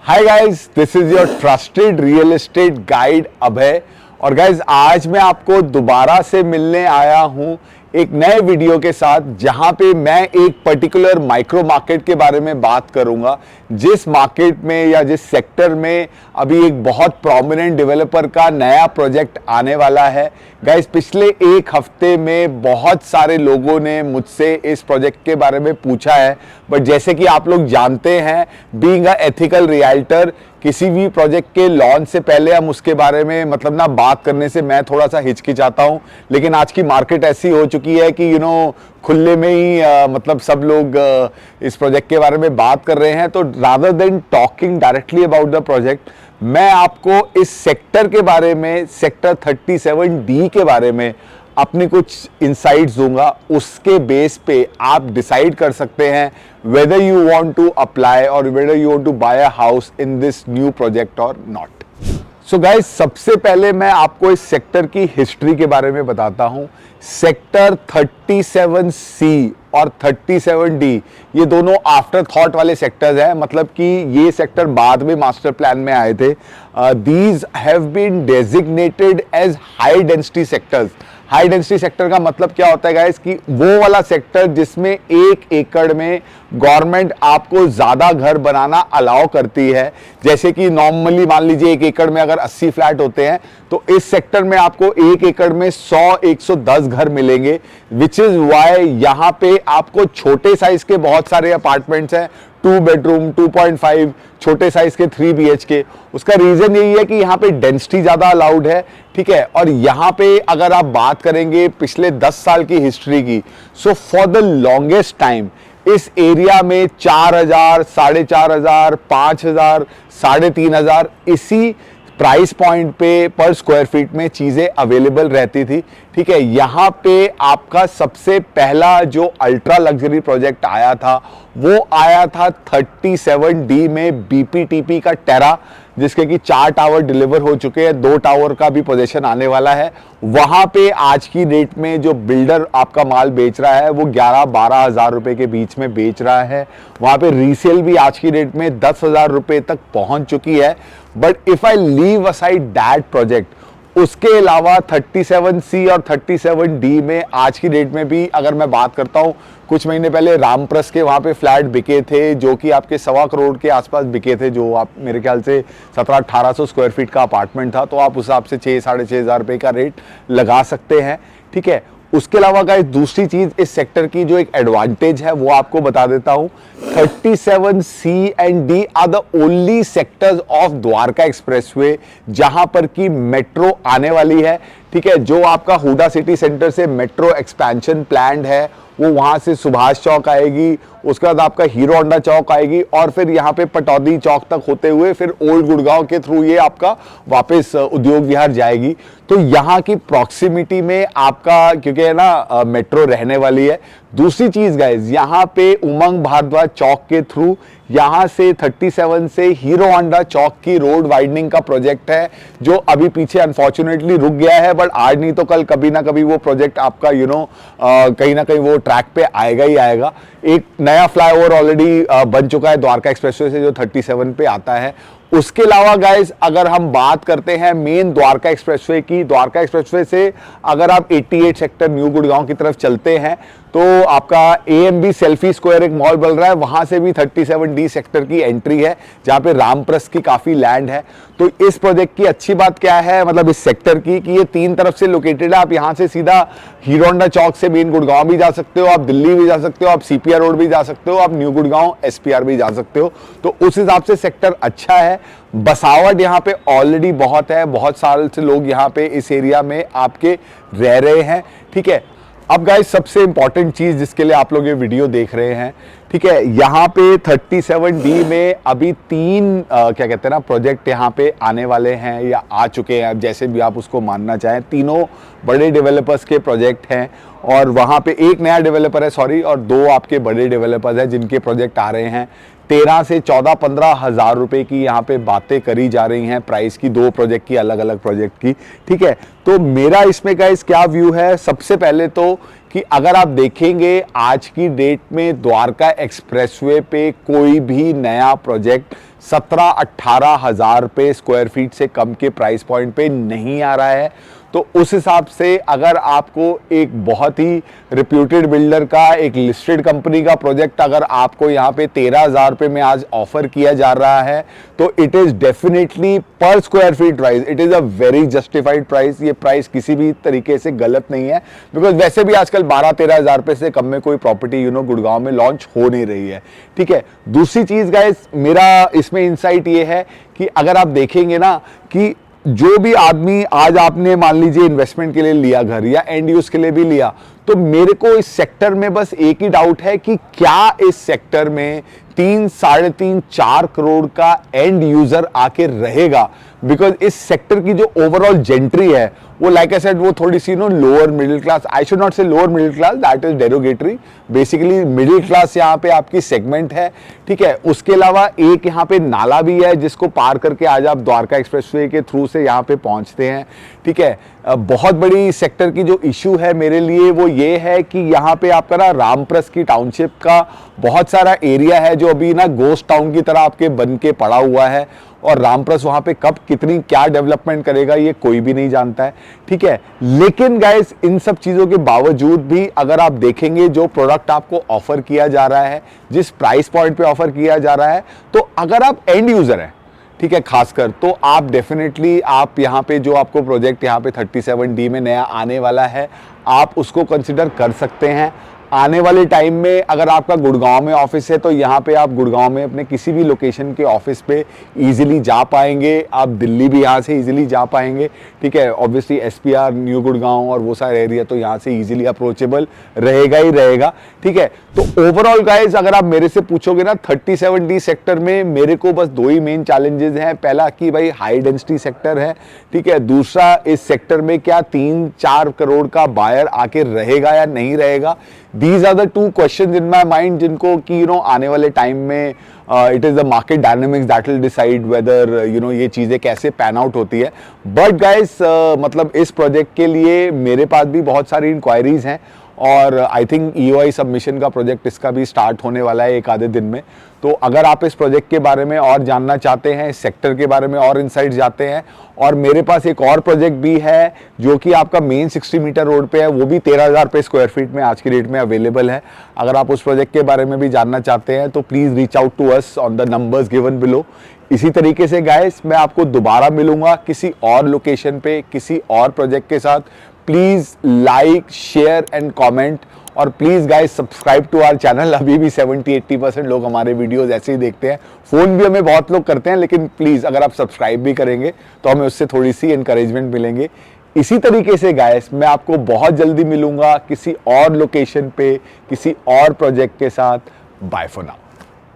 Hi guys, this is your trusted real estate guide Abhay. और guys आज मैं आपको दोबारा से मिलने आया हूं एक नए वीडियो के साथ, जहां पे मैं एक पर्टिकुलर माइक्रो मार्केट के बारे में बात करूंगा, जिस मार्केट में या जिस सेक्टर में अभी एक बहुत प्रोमिनेंट डेवलपर का नया प्रोजेक्ट आने वाला है। गाइस पिछले एक हफ्ते में बहुत सारे लोगों ने मुझसे इस प्रोजेक्ट के बारे में पूछा है, बट जैसे कि आप लोग जानते हैं, बीइंग अ एथिकल रियल्टर, किसी भी प्रोजेक्ट के लॉन्च से पहले हम उसके बारे में बात करने से मैं थोड़ा सा हिचकिचाता हूं। लेकिन आज की मार्केट ऐसी हो चुकी है कि खुले में ही सब लोग इस प्रोजेक्ट के बारे में बात कर रहे हैं। तो rather than talking directly about the project, मैं आपको इस सेक्टर के बारे में, सेक्टर 37D के बारे में अपनी कुछ इंसाइट्स दूंगा। उसके बेस पे आप डिसाइड कर सकते हैं whether you want to apply or whether you want to buy a house in this new project or not. So guys, सबसे पहले मैं आपको इस सेक्टर की हिस्ट्री के बारे में बताता हूं। सेक्टर 37C और 37D ये दोनों आफ्टर थॉट वाले सेक्टर्स हैं, मतलब कि ये सेक्टर बाद में मास्टर प्लान में आए थे। These have been designated as high density sectors. High density sector का मतलब क्या होता है गाइस, कि वो वाला सेक्टर जिसमें 1 एकड़ में गवर्नमेंट आपको ज्यादा घर बनाना अलाउ करती है। जैसे कि नॉर्मली मान लीजिए 1 एकड़ में अगर 80 फ्लैट होते हैं, तो इस सेक्टर में आपको 1 एकड़ में 100-110 घर मिलेंगे, विच इज वाई यहां पे आपको छोटे साइज के बहुत सारे अपार्टमेंट्स हैं, 2 बेडरूम, 2.5, छोटे साइज के 3 BHK। उसका रीजन यही है कि यहाँ पे डेंसिटी ज्यादा अलाउड है, ठीक है। और यहाँ पे अगर आप बात करेंगे पिछले 10 साल की हिस्ट्री की, so for the longest time इस एरिया में 4,000, 4,500, 5,000, 3,500 इसी प्राइस पॉइंट पे पर स्क्वायर फीट में चीजें अवेलेबल रहती थी, ठीक है। यहाँ पे आपका सबसे पहला जो अल्ट्रा लग्जरी प्रोजेक्ट आया था, वो आया था 37D में BPTP का टेरा, जिसके कि 4 टावर डिलीवर हो चुके हैं, 2 टावर का भी पोजीशन आने वाला है। वहां पे आज की डेट में जो बिल्डर आपका माल बेच रहा है वो 11-12 हज़ार रुपए के बीच में बेच रहा है। वहां पे रीसेल भी आज की डेट में 10,000 रुपए तक पहुंच चुकी है। But if I leave aside that project, उसके अलावा 37C और 37D में आज की डेट में भी अगर मैं बात करता हूं, कुछ महीने पहले रामप्रस के वहां पे फ्लैट बिके थे, जो कि आपके 1.25 करोड़ के आसपास बिके थे, जो आप मेरे ख्याल से 1700-1800 स्क्वायर फीट का अपार्टमेंट था। तो आप उस हिसाब से 6-6.5 हज़ार रुपए का रेट लगा सकते हैं, ठीक है। उसके अलावा गाइस दूसरी चीज इस सेक्टर की जो एक एडवांटेज है वो आपको बता देता हूं। 37C and D are the only sectors of Dwarka expressway जहां पर की मेट्रो आने वाली है, ठीक है। जो आपका हुडा सिटी सेंटर से मेट्रो एक्सपेंशन प्लान है, वो वहां से सुभाष चौक आएगी, उसके बाद आपका हीरो होंडा चौक आएगी, और फिर यहाँ पे पटौदी चौक तक होते हुए फिर ओल्ड गुड़गांव के थ्रू ये आपका वापस उद्योग विहार जाएगी। तो यहाँ की प्रॉक्सिमिटी में आपका, क्योंकि है ना मेट्रो रहने वाली है। दूसरी चीज गाइज, यहाँ पे उमंग भारद्वाज चौक के थ्रू यहां से 37 से हीरो होंडा चौक की रोड वाइडनिंग का प्रोजेक्ट है, जो अभी पीछे अनफॉर्चुनेटली रुक गया है। बट आज नहीं तो कल कभी ना कभी वो प्रोजेक्ट आपका कहीं ना कहीं वो ट्रैक पे आएगा ही आएगा। एक नया फ्लाईओवर ऑलरेडी बन चुका है द्वारका एक्सप्रेसवे से, जो 37 पे आता है। उसके अलावा गाइस अगर हम बात करते हैं मेन द्वारका एक्सप्रेसवे की, द्वारका एक्सप्रेसवे से अगर आप 88 सेक्टर न्यू गुड़गांव की तरफ चलते हैं, तो आपका AMB सेल्फी स्क्वायर एक मॉल बन रहा है, वहां से भी 37D सेक्टर की एंट्री है, जहां पे रामप्रस की काफी लैंड है। तो इस प्रोजेक्ट की अच्छी बात क्या है, मतलब इस सेक्टर की, कि ये 3 तरफ से लोकेटेड है। आप यहां से सीधा हीरो होंडा चौक से मेन गुड़गांव भी जा सकते हो, आप दिल्ली भी जा सकते हो, आप CPR रोड भी जा सकते हो, आप न्यू गुड़गांव SPR भी जा सकते हो। तो उस हिसाब से सेक्टर अच्छा है। बसावट यहाँ पे ऑलरेडी बहुत है, बहुत साल से लोग यहाँ पे इस एरिया में आपके रह रहे हैं, ठीक है। अब गाइस सबसे इंपॉर्टेंट चीज जिसके लिए आप लोग ये वीडियो देख रहे हैं, ठीक है, यहाँ पे 37D में अभी 3 क्या कहते हैं ना प्रोजेक्ट यहाँ पे आने वाले हैं या आ चुके हैं, जैसे भी आप उसको मानना चाहें। तीनों बड़े डेवलपर्स के प्रोजेक्ट हैं, और वहाँ पे एक नया डेवलपर है, सॉरी, और 2 आपके बड़े डेवलपर्स हैं जिनके प्रोजेक्ट आ रहे हैं। 13 से 14-15 हज़ार रुपए की यहाँ पे बातें करी जा रही हैं प्राइस की, 2 प्रोजेक्ट की, अलग अलग प्रोजेक्ट की, ठीक है। तो मेरा इसमें गाइस क्या व्यू है, सबसे पहले तो कि अगर आप देखेंगे आज की डेट में द्वारका एक्सप्रेसवे पे कोई भी नया प्रोजेक्ट 17-18 हज़ार रुपये स्क्वायर फीट से कम के प्राइस पॉइंट पे नहीं आ रहा है। तो उस हिसाब से अगर आपको एक बहुत ही रिप्यूटेड बिल्डर का, एक लिस्टेड कंपनी का प्रोजेक्ट अगर आपको यहाँ पे 13,000 रुपये में आज ऑफर किया जा रहा है, तो इट इज़ डेफिनेटली पर square feet price, it is a very justified price. ये प्राइस किसी भी तरीके से गलत नहीं है, बिकॉज वैसे भी आजकल 12-13 हज़ार रुपये से कम में कोई प्रॉपर्टी गुड़गांव में लॉन्च हो नहीं रही है। ठीक है, दूसरी चीज़ गाइस, मेरा इसमें इंसाइट ये है कि अगर आप देखेंगे ना कि जो भी आदमी, आज आपने मान लीजिए इन्वेस्टमेंट के लिए लिया घर या एंड यूज के लिए भी लिया, तो मेरे को इस सेक्टर में बस एक ही डाउट है कि क्या इस सेक्टर में 3, 3.5, 4 करोड़ का एंड यूजर आके रहेगा। बिकॉज इस सेक्टर की जो ओवरऑल जेंट्री है वो, लाइक आई सेड, वो थोड़ी सी lower middle class, I should not say lower middle class, that is derogatory, basically middle class यहाँ पे आपकी सेगमेंट है। ठीक है, उसके अलावा एक यहाँ पे नाला भी है जिसको पार करके आज आप द्वारका एक्सप्रेसवे के थ्रू से यहाँ पे पहुंचते हैं। ठीक है, बहुत बड़ी सेक्टर की जो इशू है मेरे लिए वो ये है कि यहाँ पे आपका ना रामप्रस की टाउनशिप का बहुत सारा एरिया है जो अभी ना गोस्ट टाउन की तरह आपके बन के पड़ा हुआ है, और रामप्रस वहां पे कब कितनी क्या डेवलपमेंट करेगा ये कोई भी नहीं जानता है। ठीक है, लेकिन गाइस इन सब चीजों के बावजूद भी अगर आप देखेंगे जो प्रोडक्ट आपको ऑफर किया जा रहा है, जिस प्राइस पॉइंट पे ऑफर किया जा रहा है, तो अगर आप एंड यूजर हैं, ठीक है, खासकर, तो आप डेफिनेटली आप यहाँ पे जो आपको प्रोजेक्ट यहाँ पे 37D में नया आने वाला है, आप उसको कंसिडर कर सकते हैं। आने वाले टाइम में अगर आपका गुड़गांव में ऑफिस है तो यहाँ पे आप गुड़गांव में अपने किसी भी लोकेशन के ऑफिस पे इजीली जा पाएंगे। आप दिल्ली भी यहाँ से इजीली जा पाएंगे। ठीक है, ऑब्वियसली SPR, न्यू गुड़गांव और वो सारे एरिया तो यहाँ से इजीली अप्रोचेबल रहेगा ही रहेगा। ठीक है, तो ओवरऑल गाइज अगर आप मेरे से पूछोगे ना 37D सेक्टर में मेरे को बस 2 ही मेन चैलेंजेस हैं। पहला कि भाई हाई डेंसिटी सेक्टर है। ठीक है, दूसरा इस सेक्टर में क्या 3-4 करोड़ का बायर आके रहेगा या नहीं रहेगा। These are the 2 questions in my mind जिनको कि आने वाले टाइम में it is the market dynamics that will decide whether ये चीज़ें कैसे पैन आउट होती है। बट गाइस मतलब इस प्रोजेक्ट के लिए मेरे पास भी बहुत सारी इंक्वायरीज हैं और आई थिंक EOI सबमिशन का प्रोजेक्ट इसका भी स्टार्ट होने वाला है एक आधे दिन में। तो अगर आप इस प्रोजेक्ट के बारे में और जानना चाहते हैं, इस सेक्टर के बारे में और इनसाइट्स जाते हैं, और मेरे पास एक और प्रोजेक्ट भी है जो कि आपका मेन 60 मीटर रोड पे है, वो भी 13,000 रुपये स्क्वायर फीट में आज की डेट में अवेलेबल है। अगर आप उस प्रोजेक्ट के बारे में भी जानना चाहते हैं तो please reach out to us on the numbers given below. इसी तरीके से गाइस मैं आपको दोबारा मिलूंगा किसी और लोकेशन पे किसी और प्रोजेक्ट के साथ। Please like, share and comment, और please guys subscribe to our channel. अभी भी 70-80% लोग हमारे वीडियोस ऐसे ही देखते हैं, फ़ोन भी हमें बहुत लोग करते हैं, लेकिन प्लीज़ अगर आप सब्सक्राइब भी करेंगे तो हमें उससे थोड़ी सी इनकरेजमेंट मिलेंगे। इसी तरीके से गाइस मैं आपको बहुत जल्दी मिलूंगा किसी और लोकेशन पे किसी और प्रोजेक्ट के साथ। Bye for now.